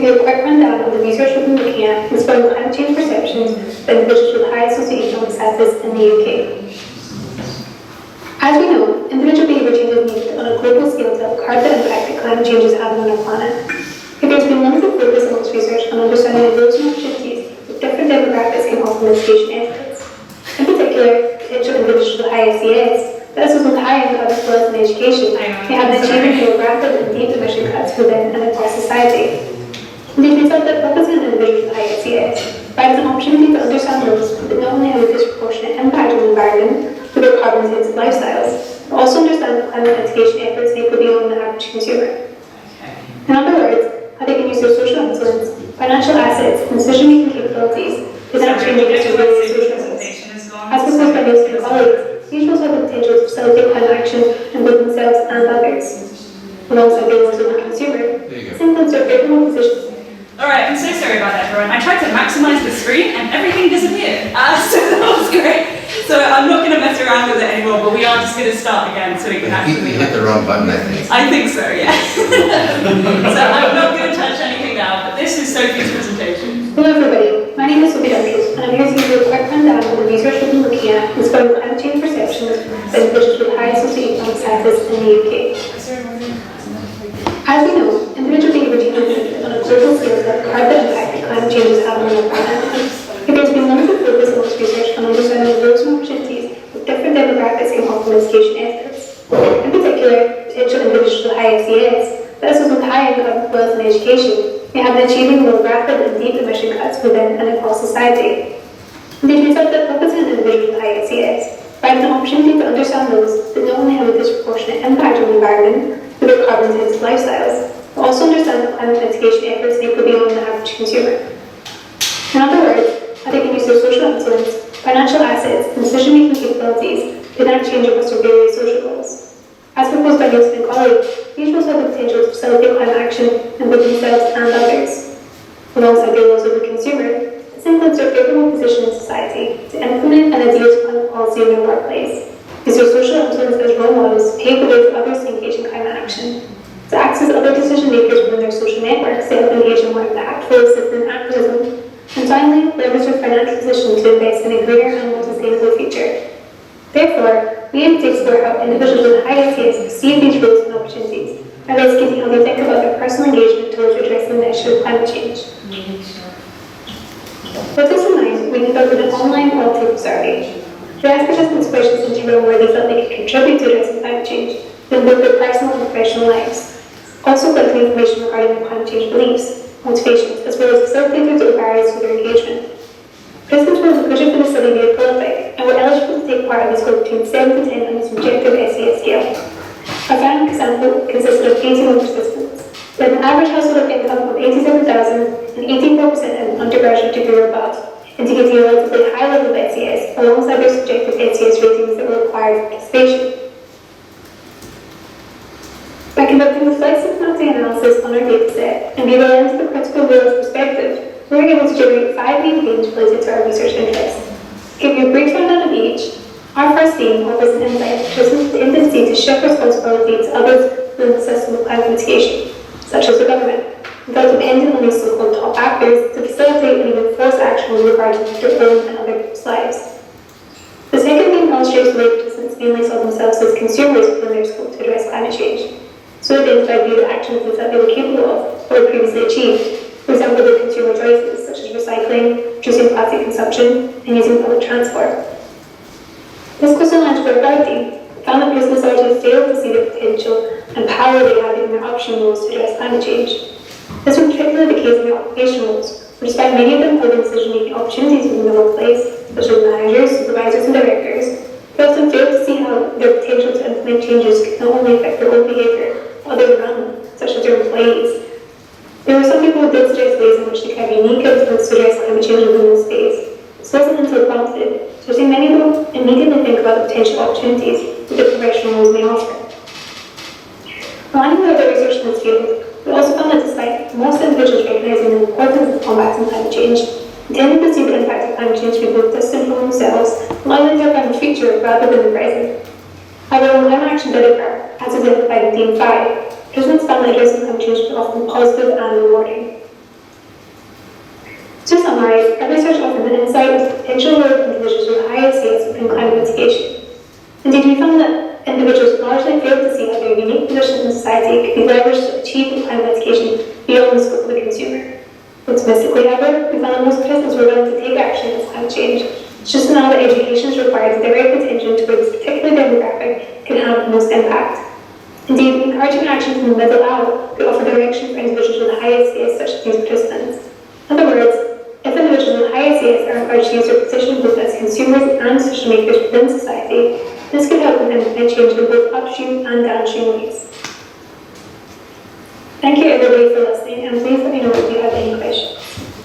you a quick rundown of the research we've been looking at exploring climate change perceptions by individuals with high socioeconomic status in the UK. As we know, individual behaviour change is needed on a global scale to help curb the impact that climate change is having on our planet. Yet there's been limited focus amongst research on understanding the roles and opportunities that different demographics can offer mitigation efforts. In particular, potential individuals with high SES, those with high income as well as in education, may have achieved more rapid and deep emission cuts within and across society. Indeed, we felt that focusing on individuals with high SES provides an opportunity to understand those that not only have a disproportionate impact on the environment through their carbon-intensive lifestyles, but also understand that climate mitigation efforts may go beyond the average consumer. In other words, how they can use their social influence, financial assets, and decision-making capabilities to then change their various social roles. As proposed by Nielsen and colleagues, these roles have the potential to facilitate climate action in both themselves and others. Alongside their roles as a consumer, this includes their favorable positions. Alright, I'm so sorry about that, everyone. I tried to maximize the screen and everything disappeared. So that was great. So I'm not going to mess around with it anymore, but we are just going to start again so we can actually... You hit the wrong button, I think. I think so, yeah. So I'm not going to touch anything now, but this is Sophie's presentation. Hello everybody, my name is Sophie Duncan, and I'm here to give you a quick rundown of the research we've been looking at exploring climate change perceptions by individuals with high socioeconomic status in the UK. As we know, individual behaviour change is needed on a global scale to curb the impact that climate change is having on our planet. Yet there's been limited focus amongst research on understanding the roles and opportunities that different demographics can offer mitigation efforts. In particular, potential individuals with high SES, those with high income, wealth and education, may have been achieving more rapid and deep emission cuts within and across society. Indeed, we felt that focusing on individuals with high SES provides an opportunity to understand those that not only have a disproportionate impact on the environment through their carbon-intensive lifestyles, but also understand that climate mitigation efforts may go beyond the average consumer. In other words, how they can use their social influence, financial assets, and decision-making capabilities to then change across their various social goals. As proposed by Nielsen and colleagues, these roles have the potential to facilitate climate action in both themselves and others. Alongside their roles as a consumer, this includes their favourable position in society to implement and adhere to climate policy in their workplace, use their social influence as role models to pave the way for others to engage in climate action, to access other decision makers within their social networks to help engage in more impactful citizen activism, and finally, leverage their financial position to invest in a greener and more sustainable future. Therefore, we aim to explore how individuals with high SES perceive these roles and opportunities, and investigating how they think about their personal engagement towards addressing the issue of climate change. With this in mind, we conducted an online qualitative survey. We asked participants questions into room where they felt they could contribute to addressing climate change in both their personal and professional lives. Also collecting information regarding their climate change beliefs, motivations, as well as facilitators or barriers to their engagement. Participants were recruited for the study via Prolific and were eligible to take part in a score between 7 to 10 on the subjective SES scale. Our final sample consisted of 81 participants, with an average household income of $87,000 and 84% an undergraduate degree or above, indicating a relatively high level of SES alongside their subjective SES ratings that were required for participation. By conducting a flexible analysis on our dataset and being aligned to the critical role of perspective, we were able to generate 5 main themes related to our research interests. To give you a brief rundown of each, our first theme offers an insight into participants' tendency to shift responsibility to others within the system of climate mitigation, such as the government, without depending on these so-called top actors to facilitate and even force action with regard to their own and other people's lives. The second theme illustrates the way participants mainly saw themselves as consumers within their scope to address climate change, so identified via the actions that they were capable of or had previously achieved. For example, their consumer choices, such as recycling, reducing plastic consumption, and using public transport. This goes in line with our third theme, found that business owners fail to see the potential and power they have in their option roles to address climate change. This was particularly the case in their occupational roles, where despite many of them holding decision-making opportunities within the workplace, such as managers, supervisors, and directors, they often fail to see how their potential to implement changes could not only affect their own behaviour, but others around them, such as their employees. There were some people who did suggest ways in which they could have unique influence to address climate change within this space. This wasn't until prompted, so I think many of them immediately think about the potential opportunities that their professional roles may offer. Aligning with other research in this field, we also found that despite most individuals recognising the importance of combating climate change, they tended to see the impact of climate change to be both distant from themselves and likely to affect the future rather than the present. However, when climate action did occur, as exemplified in Theme 5, participants found that addressing climate change was often positive and rewarding. research offers an insight into the potential role of individuals with high SES within climate mitigation. Indeed, we found that individuals largely fail to see how their unique positions in society can be leveraged to achieve climate mitigation beyond the scope of the consumer. Optimistically, however, we found that most participants were willing to take action against climate change. It's just now that education is required to direct attention to where this particular demographic can have the most impact. Indeed, encouraging action from the middle out could offer direction for individuals with high SES such as these participants. In other words, if individuals with high SES are encouraged to use their position both as consumers and decision makers within society, this could help them implement change in both upstream and downstream ways. Thank you everybody for listening, and please let me know if you have any questions.